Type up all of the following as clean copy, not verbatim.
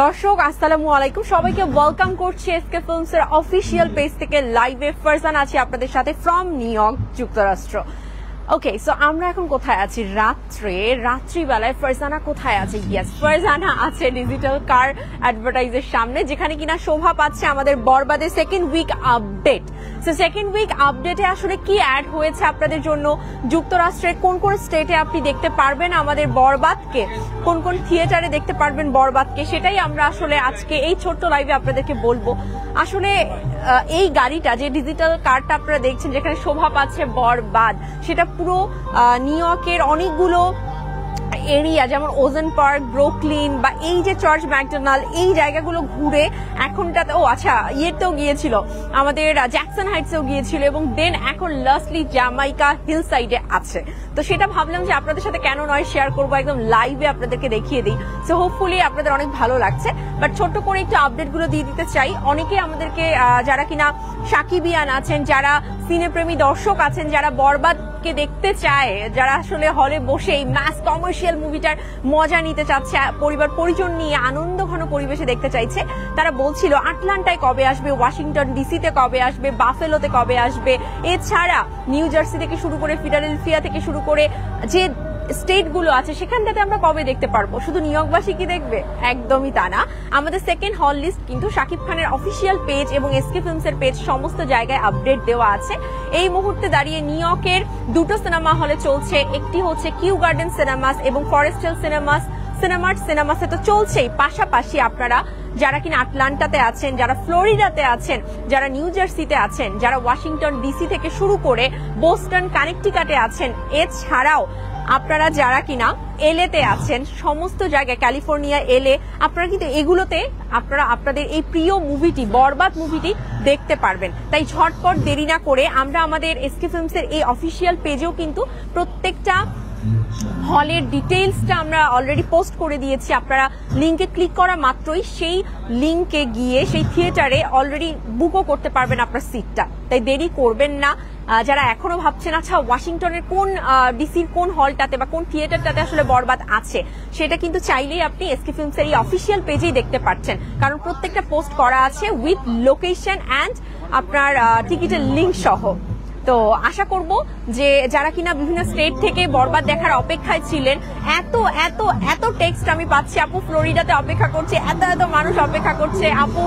দর্শক আসসালামু আলাইকুম, সবাইকে ওয়েলকাম করছি এসকে ফিল্মস এর অফিসিয়াল পেজ থেকে লাইভে। ফারজান আছি আপনাদের সাথে ফ্রম নিউ ইয়র্ক, যুক্তরাষ্ট্র। ওকে, সো আমরা এখন কোথায় আছি? রাত্রিবেলায় ফারজানা কোথায় আছে? ইয়েস, ফারজানা আছে ডিজিটাল কার অ্যাডভার্টাইজের সামনে, যেখানে কিনা শোভা পাচ্ছে আমাদের বরবাদের second week update. So second week আপডেটে আসলে কি অ্যাড হয়েছে আপনাদের জন্য, যুক্তরাষ্ট্রের কোন কোন স্টেটে আপনি দেখতে পারবেন আমাদের বরবাদকে, কোন কোন থিয়েটারে দেখতে পারবেন বরবাদকে, সেটাই আমরা আসলে আজকে এই ছোট্ট লাইভে আপনাদেরকে বলবো। আসলে এই গাড়িটা, যে ডিজিটাল কারটা আপনারা দেখছেন যেখানে শোভা পাচ্ছে বরবাদ, সেটা পুরো নিউ ইয়র্কের অনেকগুলো এরিয়া, যেমন ওজেন পার্ক, ব্রুকলিন বা এই যে চার্চ ম্যাকডোনাল্ড, এই জায়গাগুলো ঘুরে এখনটাতে ইয়েতেও গিয়েছিল, আমাদের জ্যাকসন হাইটসেও গিয়েছিল, এবং দেন এখন লাস্টলি জামাইকা হিল সাইডে আছে। তো সেটা ভাবলাম যে আপনাদের সাথে কেন নয় শেয়ার করবো, একদম লাইভে আপনাদেরকে দেখিয়ে দিই। সো হোপফুলি আপনাদের অনেক ভালো লাগছে, বাট ছোট্ট করে একটু আপডেট গুলো দিয়ে দিতে চাই। অনেকে আমাদেরকে যারা কিনা সাকিবিয়ান আছেন, যারা সিনেপ্রেমী দর্শক আছেন, যারা বরবাদকে দেখতে চায়, যারা আসলে হলে বসে এই ম্যাস কমার্শিয়াল মুভিটার মজা নিতে চাচ্ছে, পরিবার পরিজন নিয়ে আনন্দ ঘন পরিবেশে দেখতে চাইছে, তারা বলছিল আটলান্টায় কবে আসবে, ওয়াশিংটন ডিসিতে কবে আসবে, বাফেলোতে কবে আসবে, এছাড়া নিউ জার্সি থেকে শুরু করে ফিলাডেলফিয়া থেকে শুরু করে যে স্টেট গুলো আছে সেখানটাতে আমরা কবে দেখতে পারবো। শুধু নিউ ইয়র্কবাসী কি দেখবে? একদমই তা না। আমাদের সেকেন্ড হল লিস্ট কিন্তু শাকিব খানের অফিসিয়াল পেজ এবং এসকে ফিল্মস এর পেজ, সমস্ত জায়গায় আপডেট দেওয়া আছে। এই মুহূর্তে দাঁড়িয়ে নিউ ইয়র্কের দুটো সিনেমা হলে চলছে, একটি হচ্ছে কিউ গার্ডেন সিনেমাস এবং ফরেস্ট হিল সিনেমাসে তো চলছেই, পাশাপাশি আপনারা যারা কিনা আটলান্টাতে আছেন, যারা ফ্লোরিডাতে আছেন, যারা নিউ জার্সিতে আছেন, যারা ওয়াশিংটন ডিসি থেকে শুরু করে বোস্টন, কানেকটিকাটে আছেন, এছাড়াও আপনারা যারা কিনা এলএতে আছেন, সমস্ত জায়গায় ক্যালিফোর্নিয়া, এলএ, আপনারা কিন্তু এগুলোতে আপনারা আপনাদের এই প্রিয় মুভিটি, বরবাদ মুভিটি দেখতে পারবেন। তাই ঝটপট দেরি না করে আমরা আমাদের এসকে ফিল্মসের এই অফিসিয়াল পেজেও কিন্তু প্রত্যেকটা হলের ডিটেইলসটা আমরা অলরেডি পোস্ট করে দিয়েছি। আপনারা লিঙ্কে ক্লিক করা মাত্রই সেই লিঙ্কে গিয়ে সেই থিয়েটারে অলরেডি বুকও করতে পারবেন আপনার সিটটা। তাই দেরি করবেন না। যারা এখনো ভাবছেন আচ্ছা ওয়াশিংটনের কোন ডিসির কোন হলটাতে বা কোন থিয়েটারটাতে আসলে বরবাদ আছে, সেটা কিন্তু চাইলেই আপনি এসকে ফিল্মসের এই অফিসিয়াল পেজেই দেখতে পাচ্ছেন, কারণ প্রত্যেকটা পোস্ট করা আছে উইথ লোকেশন অ্যান্ড আপনার টিকিটের লিঙ্ক সহ। তো আশা করব যে যারা কিনা বিভিন্ন স্টেট থেকে বরবাদ দেখার অপেক্ষায় ছিলেন, এত এত এত টেক্সট আমি পাচ্ছি, আপু ফ্লোরিডাতে অপেক্ষা করছে, এত এত মানুষ অপেক্ষা করছে, আপু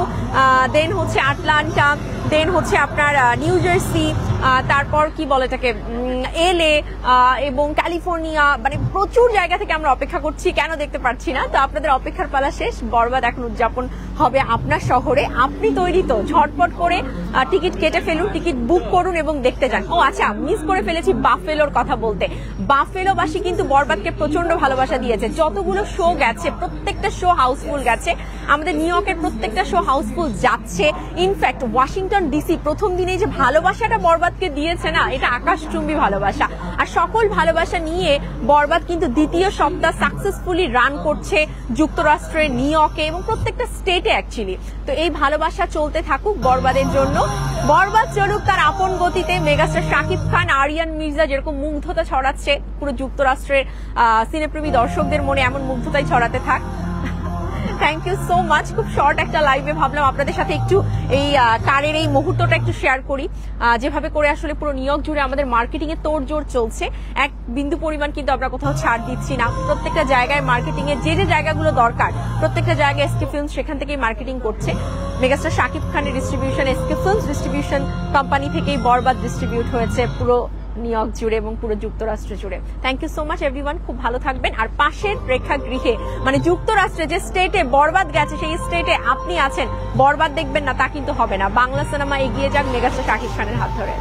দেন হচ্ছে আটলান্টা, দেন হচ্ছে আপনার নিউ জার্সি, তারপর কি বলে এটাকে এলএ এবং ক্যালিফোর্নিয়া, মানে প্রচুর জায়গা থেকে আমরা অপেক্ষা করছি, কেন দেখতে পাচ্ছি না। তো আপনাদের অপেক্ষার পালা শেষ, বরবাদ এখন উদযাপন হবে আপনার শহরে। আপনি তৈরি তো? ঝটপট করে টিকিট কেটে ফেলুন, টিকিট বুক করুন এবং দেখতে যান। ও আচ্ছা, মিস করে ফেলেছি বাফেলোর কথা বলতে। বাফেলোবাসী কিন্তু বরবাদকে প্রচন্ড ভালোবাসা দিয়েছে, যতগুলো শো গেছে প্রত্যেকটা শো হাউসফুল গেছে, আমাদের নিউ ইয়র্কের প্রত্যেকটা শো হাউসফুল যাচ্ছে। ইনফ্যাক্ট ওয়াশিংটন ডিসি প্রথম দিনেই যে ভালোবাসাটা বরবাদকে দিয়েছে না, এটা আকাশচুম্বী ভালোবাসা। আর সকল ভালোবাসা নিয়ে বরবাদ কিন্তু দ্বিতীয় সপ্তাহ সাকসেসফুলি রান করছে যুক্তরাষ্ট্রের নিউ ইয়র্কে এবং প্রত্যেকটা স্টেটে অ্যাকচুয়ালি। তো এই ভালোবাসা চলতে থাকুক বরবাদের জন্য, বরবাদ চলুক তার আপন গতিতে। মেগাস্টার শাকিব খান, আরিয়ান মির্জা যেরকম মুগ্ধতা ছড়াচ্ছে, পুরো যুক্তরাষ্ট্রের সিনেপ্রেমী দর্শকদের মনে এমন মুগ্ধতাই ছড়াতে থাক। Thank you so much. খুব শর্ট একটা লাইভে ভাবলাম আপনাদের সাথে একটু এই কারের এই মুহূর্তটা একটু শেয়ার করি, যেভাবে করে আসলে পুরো নিউ ইয়র্ক জুড়ে আমাদের মার্কেটিং এ তোড়জোড় চলছে। এক বিন্দু পরিমাণ কিন্তু আমরা কোথাও ছাড় দিচ্ছি না, প্রত্যেকটা জায়গায় মার্কেটিং এর যে যে জায়গাগুলো দরকার প্রত্যেকটা জায়গায় এসকে ফিল্মস সেখান থেকেই মার্কেটিং করছে। মেগাস্টার শাকিব খানের distribution, SK films distribution company থেকেই বরবাদ ডিস্ট্রিবিউট হয়েছে পুরো নিউ ইয়র্ক জুড়ে এবং পুরো যুক্তরাষ্ট্র জুড়ে। Thank you so much everyone, খুব ভালো থাকবেন। আর পাশের প্রেক্ষাগৃহে মানে যুক্তরাষ্ট্রে যে স্টেটে বরবাদ গেছে সেই স্টেটে আপনি আছেন, বরবাদ দেখবেন না তা কিন্তু হবে না। বাংলা সিনেমা এগিয়ে যাক মেগাস্টার শাকিব খানের হাত ধরে।